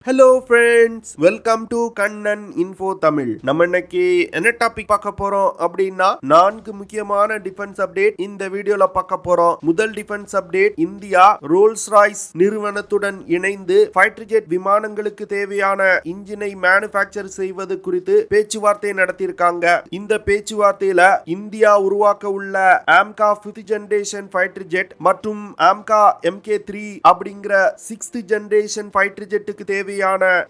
Hello friends, welcome to Kannan info Tamil. நம்ம இன்னைக்கு என்ன டாபிக் பார்க்க போறோம் அப்படின்னா 4 முக்கியமான டிஃபென்ஸ் அப்டேட் இந்த வீடியோல பார்க்க போறோம். முதல் டிஃபென்ஸ் அப்டேட், இந்தியா ரோல்ஸ்-ராய்ஸ் நிறுவனத்துடன் இணைந்து ஃபைட்டர் ஜெட் விமானங்களுக்கு தேவையான இன்ஜினை மேனுஃபேக்சர் செய்வது குறித்து பேச்சுவார்த்தை நடத்தியிருக்காங்க. இந்த பேச்சுவார்த்தையில இந்தியா உருவாக்க உள்ள AMCA 5th generation fighter jet மற்றும் AMCA MK3 அப்படிங்கிற 6th ஜெனரேஷன் ஃபைட்டர் ஜெட்டுக்கு தேவையான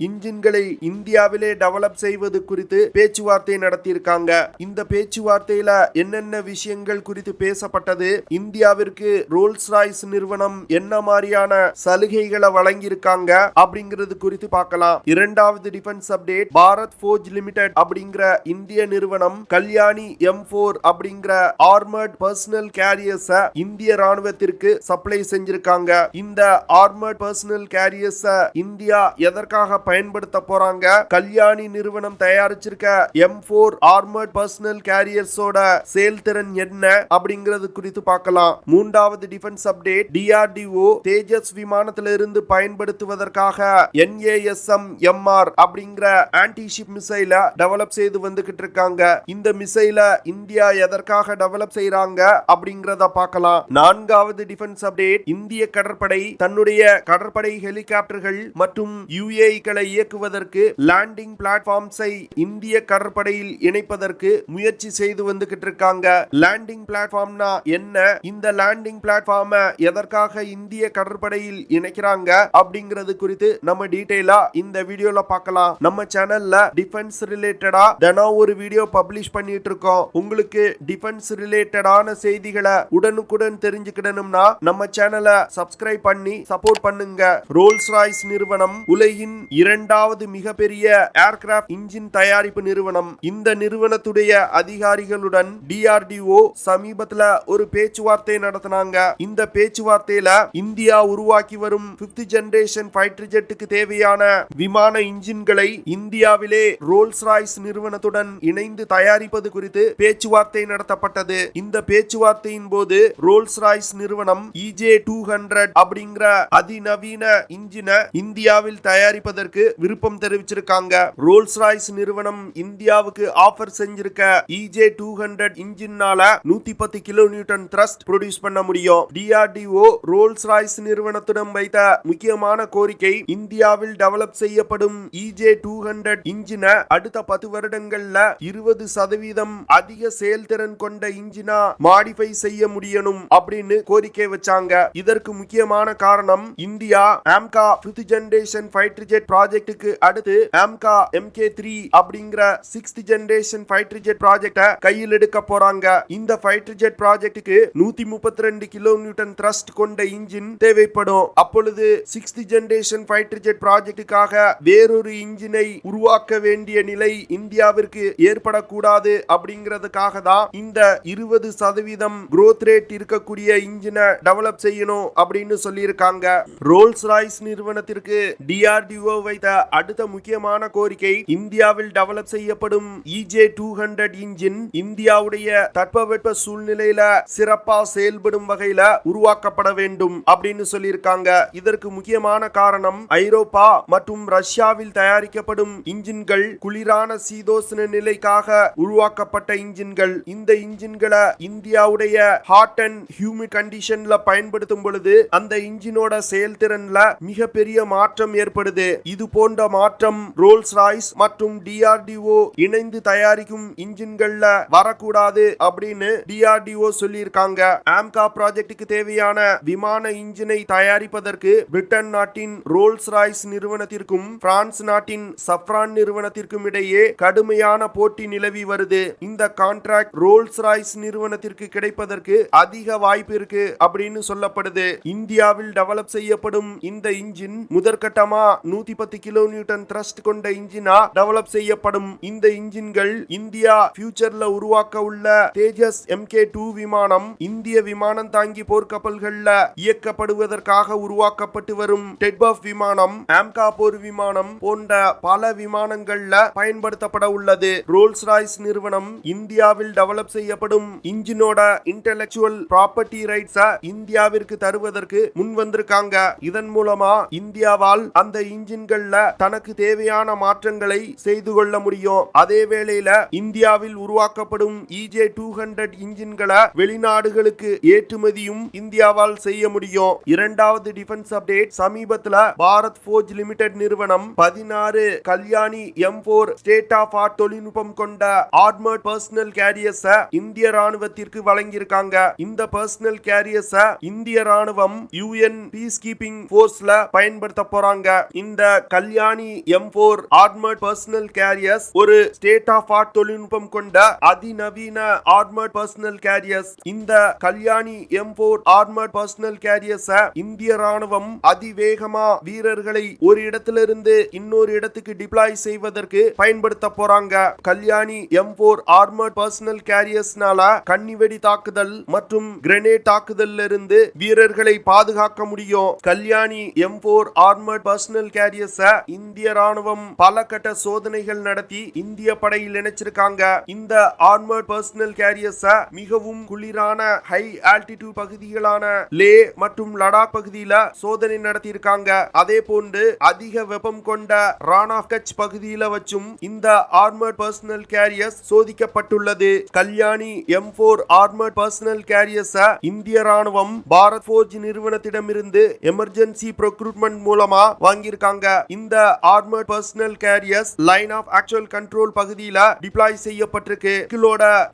இன்ஜின்களை இந்தியாவிலே டெவலப் செய்வது குறித்து பேச்சுவார்த்தை நடத்தியிருக்காங்க. இந்த பேச்சுவார்த்தையில என்னென்ன விஷயங்கள் குறித்து பேசப்பட்டது, இந்தியாவிற்கு ரோல்ஸ்-ராய்ஸ் நிறுவனம் என்ன மாதிரியான சலுகைகளை வழங்கியிருக்காங்க அப்படிங்கிறது குறித்து பார்க்கலாம். இரண்டாவது defence update, Bharat forge limited அப்படிங்கிற இந்திய நிறுவனம் கல்யாணி M4 அப்படிங்கிற ஆர்மர்ட் பர்சனல் கேரியர்ஸ் இந்திய ராணுவத்திற்கு சப்ளை செஞ்சிருக்காங்க. இந்த ஆர்மர்ட் பர்சனல் கேரியர்ஸ் இந்தியா எதற்காக பயன்படுத்த போறாங்க, கல்யாணி நிறுவனம் தயாரிச்சிருக்க M4 ஆர்மர்ட் பர்சனல் கேரியர்ஸோட செயல்திறன் என்ன அப்படிங்கிறது குறித்து பார்க்கலாம். மூன்றாவது டிஃபென்ஸ் அப்டேட், DRDO தேஜஸ் விமானத்திலிருந்து பயன்படுத்துவதற்காக NASM-MR அப்படிங்கிற ஆன்டி ஷிப் மிசைல டெவலப் செய்து வந்துகிட்டு இருக்காங்க. இந்த மிசைல இந்தியா எதற்காக டெவலப் செய்யறாங்க அப்படிங்கறத பார்க்கலாம். நான்காவது டிஃபென்ஸ் அப்டேட், இந்திய கடற்படை தன்னுடைய கடற்படை ஹெலிகாப்டர்கள் மற்றும் UAE-களை இயக்குவதற்கு லேண்டிங் பிளாட்ஃபார்ம்ஸை இந்திய கடற்படையில் இணைப்பதற்கு முயற்சி செய்து வந்துகிட்டு இருக்காங்க. லேண்டிங் பிளாட்ஃபார்ம்னா என்ன, இந்த லேண்டிங் பிளாட்ஃபார்மை எதற்காக இந்திய கடற்படையில் இணைக்கிறாங்க அப்படிங்கிறது குறித்து நம்ம டீடைலா இந்த வீடியோல பார்க்கலாம். நம்ம சேனல்ல டிஃபென்ஸ் ரிலேட்டடா தினம் ஒரு வீடியோ பப்ளிஷ் பண்ணிட்டு இருக்கோம். உங்களுக்கு டிஃபென்ஸ் ரிலேட்டடான செய்திகளை உடனுக்குடன் தெரிஞ்சுக்கிடணும்னா நம்ம சேனலை சப்ஸ்கிரைப் பண்ணி சப்போர்ட் பண்ணுங்க. ரோல்ஸ்-ராய்ஸ் நிறுவனம் உலகின் இரண்டாவது மிகப்பெரிய ஏர்கிராப்ட் இன்ஜின் தயாரிப்பு நிறுவனம். இந்த நிறுவனத்துடைய அதிகாரிகளுடன் DRDO சமீபத்துல ஒரு பேச்சுவார்த்தை நடத்தினாங்க. இந்த பேச்சுவார்த்தையில இந்தியா உருவாக்கி வரும் 5th ஜெனரேஷன் ஃபைட்டர் ஜெட்டுக்கு தேவையான விமான இன்ஜின்களை இந்தியாவிலே ரோல்ஸ்-ராய்ஸ் நிறுவனத்துடன் இணைந்து தயாரிப்பது குறித்து பேச்சுவார்த்தை நடத்தப்பட்டது. இந்த பேச்சுவார்த்தையின் போது ரோல்ஸ்-ராய்ஸ் நிறுவனம் EJ200 அப்படிங்கிற அதிநவீன இன்ஜினை இந்தியாவில் தயாரிப்பதற்கு விருப்பம் தெரிவிச்சிருக்காங்க. ரோல்ஸ்-ராய்ஸ் நிறுவனம் இந்தியாவுக்கு ஆஃபர் செஞ்சிருக்க EJ200 இன்ஜினால 110 கிலோநியூட்டன் த்ரஸ்ட் ப்ரொடியூஸ் பண்ண முடியும். DRDO ரோல்ஸ்-ராய்ஸ் நிறுவனத்துடன் வைத்த முக்கியமான கோரிக்கை, இந்தியாவில் டெவலப் செய்யப்படும் EJ200 இன்ஜினை அடுத்த 10 வருடங்கள்ல 20% அதிக செயல்திறன் கொண்ட இன்ஜினா மாடிஃபை செய்ய முடியணும் அப்படின்னு கோரிக்கை வச்சாங்க. இதற்கு முக்கியமான காரணம், India AMCA 5th generation fighter jet ப்ராஜெக்ட்டுக்கு அடுத்து AMCA MK3 அப்படிங்கிற 6th ஜெனரேஷன் ஃபைட்டர் ஜெட் ப்ராஜெக்ட கையில் எடுக்க போறாங்க. இந்த ஃபைட்டர் ஜெட் ப்ராஜெக்ட்டுக்கு 132 கிலோநியூட்டன் த்ரஸ்ட் கொண்ட இன்ஜின் தேவைப்படும். அப்பொழுது 6th ஜெனரேஷன் ஃபைட்டர் ஜெட் ப்ராஜெக்ட்டுக்காக வேறொரு இன்ஜினை உருவாக்க வேண்டிய நிலை இந்தியாவிற்கு ஏற்படக்கூடாது அப்படிங்கிறதுக்காக தான் இந்த 20% growth ரேட் இருக்கக்கூடிய இன்ஜினை டெவலப் செய்யணும் அப்படின்னு சொல்லியிருக்காங்க. ரோல்ஸ்-ராய்ஸ் நிறுவனத்திற்கு DRDO வைத்த அடுத்த முக்கியமான கோரிக்கை, இந்தியாவில் டெவலப் செய்யப்படும் EJ200 இன்ஜின் இந்தியாவுடைய தட்பவெப்ப சூழ்நிலையில சிறப்பா செயல்படும் வகையில உருவாக்கப்பட வேண்டும் அப்படின்னு சொல்லியிருக்காங்க. இதற்கு முக்கியமான காரணம், ஐரோப்பா மற்றும் ரஷ்யாவில் தயாரிக்கப்படும் இன்ஜின்கள் குளிரான சீதோஷ்ண நிலைக்காக உருவாக்கப்பட்ட இன்ஜின்கள். இந்த இன்ஜின்களை இந்தியாவுடைய ஹாட் அண்ட் ஹியூமிட் கண்டிஷன்ல பயன்படுத்தும் பொழுது அந்த இன்ஜினோட செயல்திறன்ல மிகப்பெரிய மாற்றம் ஏற்படுது. இது போன்ற மாற்றம் ரோல்ஸ்-ராய்ஸ் மற்றும் DRDO இணைந்து தயாரிக்கும் இன்ஜின்கள்ல வரக்கூடாது அப்படின்னு DRDO சொல்லியிருக்காங்க. AMCA ப்ராஜெக்ட்டுக்கு தேவையான விமான இன்ஜினை தயாரிப்பதற்கு பிரிட்டன் நாட்டின் ரோல்ஸ்-ராய்ஸ் நிறுவனத்திற்கும் பிரான்ஸ் நாட்டின் சஃப்ரான் நிறுவனத்திற்கும் இடையே கடுமையான போட்டி நிலவி வருது. இந்த கான்ட்ராக்ட் ரோல்ஸ்-ராய்ஸ் நிறுவனத்திற்கு கிடைப்பதற்கு அதிக வாய்ப்பு இருக்கு அப்படின்னு சொல்லப்படுது. இந்தியாவில் டெவலப் செய்யப்படும் இந்த இன்ஜின் முதற்கட்டமா 110 கிலோநியூட்டன் த்ரஸ்ட் கொண்ட இன்ஜினா டெவலப் செய்யப்படும். இந்த இன்ஜின்கள் இந்தியா ஃபியூச்சர்ல உருவாக்க உள்ள தேஜஸ் MK2 விமானம், இந்திய விமானம் தாங்கி போர்க்கப்பல்கள்ல இயக்கப்படுவதற்காக உருவாக்கப்பட்டு வரும் டெட்பஃப் விமானம், AMCA போர் விமானம் போன்ற பல விமானங்கள்ல பயன்படுத்தப்பட உள்ளது. ரோல்ஸ்-ராய்ஸ் நிறுவனம் இந்தியாவில் டெவலப் செய்யப்படும் இன்ஜினோட இன்டெலெக்சுவல் ப்ராப்பர்ட்டி ரைட்ஸை இந்தியாவிற்கு தருவதற்கு முன் வந்திருக்காங்க. இதன் மூலமா இந்தியாவால் அந்த இன்ஜின்கள்ல தனக்கு தேவையான மாற்றங்களை செய்து கொள்ள முடியும். அதே வேளையில இந்தியாவில் உருவாக்கப்படும் EJ200 இன்ஜின்களை வெளிநாடுகளுக்கு ஏற்றுமதியும் இந்தியாவால் செய்ய முடியும். இரண்டாவது டிஃபென்ஸ் அப்டேட், சமீபத்துல பாரத் ஃபோர்ஜ் லிமிடெட் நிறுவனம் 16 Kalyani M4 state of art தொழில்நுட்பம் கொண்ட ஆர்மர்ட் பர்சனல் கேரியர்ஸ் இந்திய ராணுவத்திற்கு வழங்கியிருக்காங்க. இந்த பர்சனல் கேரியர்ஸ் இந்திய ராணுவம் UN பீஸ் கீப்பிங் போர்ஸ்ல பயன்படுத்த போறாங்க. இந்த Kalyani M4 armoured personnel carriers ஒரு ஸ்டேட் ஆஃப் ஆர்ட் தொழில்நுட்பம் கொண்ட அதிநவீன ஆர்மர்ட் பர்சனல் கேரியர்ஸ். இந்த Kalyani M4 armoured personnel carriers இந்திய ராணுவம் அதிவேகமா வீரர்களை ஒரு இடத்திலிருந்து இன்னொரு இடத்துக்கு டிப்ளாய் செய்வதற்கு பயன்படுத்த போறாங்க. கல்யாணி M4 ஆர்மர்ட் பர்சனல் கேரியர்ஸ்னால கன்னிவெடி தாக்குதல் மற்றும் கிரெனேட் தாக்குதல்ல இருந்து வீரர்களை பாதுகாக்க முடியும். Kalyani M4 armoured personnel carriers இந்திய ராணுவம் பல கட்ட சோதனைகள் நடத்தி இந்திய படையில் இணைச்சிருக்காங்க. இந்த ஆர்மர்ட் பர்சனல் கேரியர்ஸ் மிகவும் குளிரான ஹை ஆல்டிடியூட் பகுதிகளான லே மற்றும் லடாக் பகுதியில சோதனை நடத்தி இருக்காங்க. அதே போன்று அதிக வெப்பம் கொண்ட ரான் ஆஃப் கட்ச் பகுதியில வச்சும் இந்த ஆர்மர்ட் பர்சனல் கேரியர்ஸ் சோதிக்கப்பட்டுள்ளது. Kalyani M4 armoured personnel carriers இந்திய ராணுவம் பாரத் ஃபோர்ஜ் நிறுவனத்திடமிருந்து எமர்ஜென்சி ப்ரொக்ரூட்மெண்ட் மூலமா வாங்கியிருக்காங்க. இந்த armoured personnel carriers line of actual control பகுதியில டிப்ளாய் செய்யப்பட்டிருக்கு.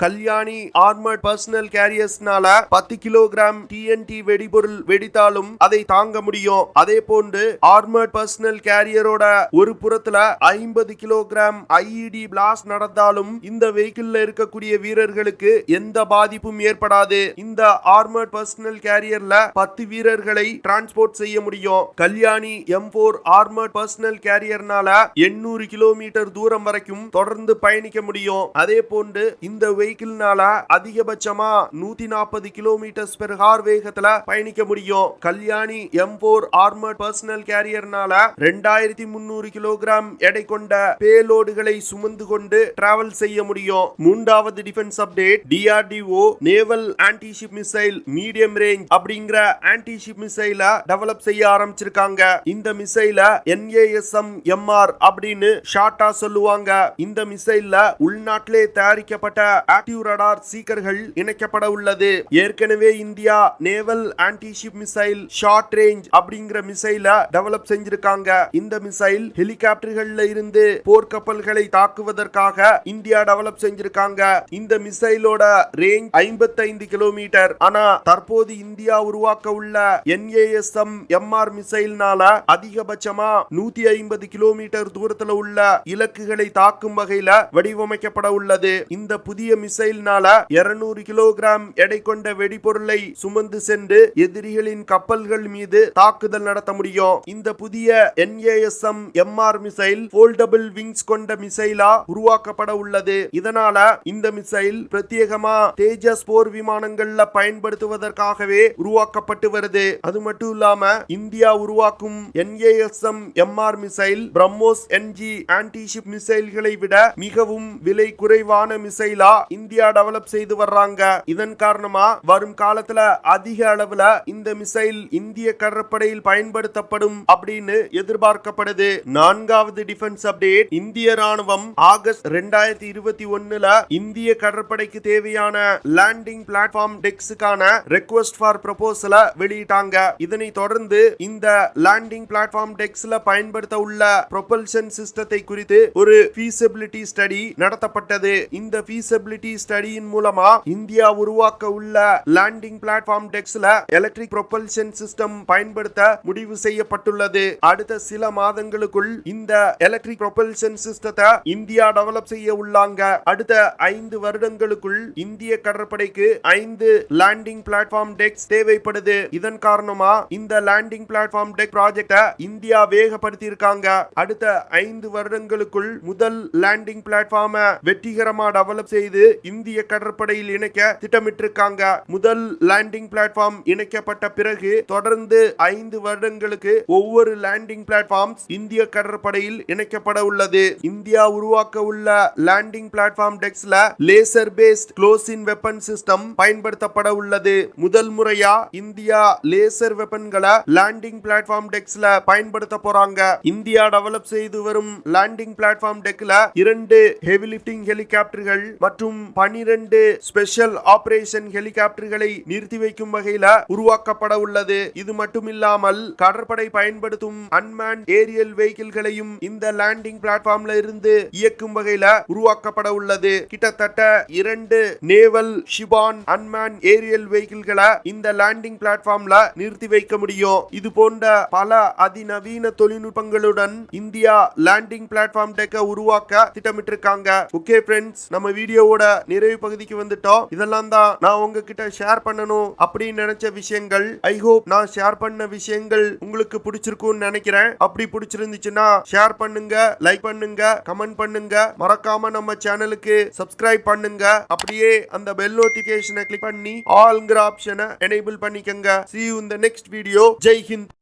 கல்யாணி ஆர்மர்ட் பர்சனல் கேரியர்ஸ்னால 10 கிலோகிராம் TNT வெடிபொருள் வெடித்தாலும் அதை தாங்க முடியும். அதே போன்று ஆர்மர்ட் பர்சனல் கேரியரோட ஒரு புறத்துல 50 கிலோகிராம் IED பிளாஸ்ட் நடந்தாலும் இந்த வெஹிக்கிள்ல இருக்கக்கூடிய வீரர்களுக்கு எந்த பாதிப்பும் ஏற்படாது. இந்த ஆர்மர்ட் பர்சனல் கேரியர்ல 10 வீரர்களை டிரான்ஸ்போர்ட் செய்ய முடியும். கல்யாணி M4 ஆர்மர்ட் பர்சனல் கேரியர்னால 800 கிலோமீட்டர் தூரம் வரைக்கும் தொடர்ந்து பயணிக்க முடியும். அதே போன்று இந்த வெஹிக்கிள்னால அதிகபட்சமா 140 கிலோமீட்டர் பெர் ஹார் வேகத்துல பயணிக்க முடியும். கல்யாணி M4 ஆர்மர்ட் பர்சனல் கேரியர்னால 2300 கிலோகிராம் எடை கொண்ட பேலோடுகளை சுமந்து கொண்டு டிராவல் செய்ய முடியும். மூன்றாவது defence update, DRDO naval antiship missile medium range அப்படிங்கிற ஆன்டிஷிப் மிசைல டெவலப் செய்ய ஆரம்பிச்சிருக்காங்க. இந்த மிசைல NASM-MR அப்படின்னு ஷார்ட்டா சொல்லுவாங்க. இந்த மிசைல்ல உள்நாட்டிலே தயாரிக்கப்பட்ட ஆக்டிவ் ரடார் சீக்கர்கள் இணைக்கப்பட உள்ளது. ஏற்கனவே India naval antiship missile short range அப்படிங்கிற மிசைல டெவலப் செஞ்சிருக்காங்க. இந்த மிசைல் ஹெலிகாப்டர்கள்ல இருந்து போர்க்கப்பல்களை தாக்குவதற்காக இந்தியா டெவலப் செஞ்சிருக்காங்க. இந்த மிசைலோட ரேஞ்ச் 55 கிலோமீட்டர். ஆனா தற்போது இந்தியா உருவாக்க உள்ள NASM-MR மிசைல்னால அதிகபட்சமா 150 கிலோமீட்டர் தூரத்துல உள்ள இலக்குகளை தாக்கும் வகையில வடிவமைக்கப்பட உள்ளது. இந்த புதிய மிசைல்னால 200 கிலோகிராம் எடை கொண்ட வெடிபொருளை சுமந்து சென்று எதிரிகளின் கப்பல்கள் மீது தாக்குதல் நடத்த முடியும். இந்த புதிய NASM-MR மிசைல் போல்டபிள் விங்ஸ் கொண்ட மிசைலா உருவாக்கப்பட உள்ளது. இதனால இந்த மிசைல் பிரத்யேகமா தேஜஸ் போர் விமானங்கள்ல பயன்படுத்துவதற்காகவே உருவாக்கப்பட்டு வருது. அது மட்டும் இல்லாம இந்தியா உருவாக்கும் NASM-MR missile BrahMos NG antiship மிசைல்களை விட மிகவும் விலை குறைவான மிசைலா இந்தியா டெவலப் செய்து வர்றாங்க. இதன் காரணமா வரும் காலத்துல அதிக அளவுல இந்த மிசைல் இந்திய கடற்படையில் பயன்படுத்தப்படும் அப்படின்னு எதிர்பார்க்கப்படுது. நான்காவது டிஃபென்ஸ் அப்டேட், இந்திய ராணுவம் ஆகஸ்ட் 2021ல இந்திய கடற்படைக்கு தேவையான லேண்டிங் பிளாட்ஃபார்ம் டெக்ஸுக்கான ரெக்வெஸ்ட் ஃபார் ப்ரொபோசலை வெளியிட்டாங்க. இதனை தொடர்ந்து இந்த லேண்டிங் பிளாட்ஃபார்ம் டெக்ஸ்ல பயன்படுத்த உள்ள ப்ரொபல்ஷன் சிஸ்டத்தை குறித்து ஒரு ஃபீசிபிலிட்டி ஸ்டடி நடத்தப்பட்டது. இந்த ஃபீசிபிலிட்டி ஸ்டடியின் மூலமா இந்தியா உருவாக்க உள்ள லேண்டிங் பிளாட்ஃபார்ம் டெக்ஸ்ல எலக்ட்ரிக் ப்ரொபல்ஷன் சிஸ்டம் பயன்படுத்த முடிவு செய்யப்பட்டுள்ளது. அடுத்த சில மாதங்களுக்குள் இந்த எலக்ட்ரிக் ப்ரொபல்ஷன் சிஸ்டத்தை இந்தியா டெவலப் செய்ய உள்ளாங்க. அடுத்த 5 வருடங்களுக்குள் இந்திய கடற்படைக்கு 5 லேண்டிங் பிளாட்ஃபார்ம் டெக்ஸ் தேவைப்படுது. இதன் காரணமா இந்த லேண்டிங் பிளாட்ஃபார்ம் டெக் ப்ராஜெக்ட இந்தியா வேகப்படுத்தி இருக்காங்க. அடுத்த 5 வருடங்களுக்குள் முதல் லேண்டிங் பிளாட்ஃபார்ம் வெற்றிகரமா டெவலப் செய்து இந்திய கடற்படையில் இணைக்க திட்டமிட்டிருக்காங்க. முதல் லேண்டிங் பிளாட்ஃபார்ம் இணைக்கப்பட்ட பிறகு தொடர்ந்து 5 வருடங்களுக்கு ஒவ்வொரு லேண்டிங் பிளாட்ஃபார்ம்ஸ் இந்திய கடற்படையில் இணைக்கப்பட உள்ளது. இந்தியா உருவாக்க உள்ள லேண்டிங் பிளாட்ஃபார்ம் டெக்ஸ்ல laser based close in weapon system பயன்படுத்தப்பட உள்ளது. முதல் முறையா இந்தியா லேசர் வெப்பன்களை லேண்டிங் பிளாட்ஃபார்ம் டெக்ஸ்ல பயன்படுத்த பயன்படுத்த போறாங்க. இந்தியா டெவலப் செய்து வரும் லேண்டிங் பிளாட்ஃபார்ம் டெக்ல 2 ஹெவி லிப்டிங் ஹெலிகாப்டர்கள் மற்றும் 12 ஸ்பெஷல் ஆபரேஷன் ஹெலிகாப்டர்களை நிறுத்தி வைக்கும் வகையில உருவாக்கப்பட உள்ளது. இது மட்டுமில்லாமல் கடற்படை பயன்படுத்தும் அன்மேன் ஏரியல் வெஹிக்கிள்களையும் இந்த லேண்டிங் பிளாட்ஃபார்ம்ல இருந்து இயக்கும் வகையில உருவாக்கப்பட உள்ளது. கிட்டத்தட்ட 2 நேவல் ஷிபான் அன்மேன் ஏரியல் வெஹிக்கிள்களை இந்த லேண்டிங் பிளாட்ஃபார்ம்ல நிறுத்தி வைக்க முடியும். இது போன்ற பல அதிநவீன தொழில்நுட்பங்களுடன் இந்தியா லேண்டிங் பிளாட்ஃபார்ம் டெக்க உருவாக்க திட்டமிட்டிருக்காங்க. ஓகே ஃப்ரெண்ட்ஸ், நம்ம வீடியோவோட நிறைவு பகுதிக்கு வந்துட்டோம். இதெல்லாம் தான் நான் உங்ககிட்ட ஷேர் பண்ணணும் அப்படின்னு நினைச்ச விஷயங்கள். ஐ ஹோப் நான் ஷேர் பண்ண விஷயங்கள் உங்களுக்கு பிடிச்சிருக்கும்னு நினைக்கிறேன். அப்படி பிடிச்சிருந்துச்சுன்னா ஷேர் பண்ணுங்க, லைக் பண்ணுங்க, கமெண்ட் பண்ணுங்க. மறக்காம நம்ம சேனலுக்கு சப்ஸ்கிரைப் பண்ணுங்க. அப்படியே அந்த பெல் நோட்டிபிகேஷனை கிளிக் பண்ணி ஆல்ங்கிற ஆப்ஷனை எனேபிள் பண்ணிக்கங்க. See you in the next video. Jai Hind.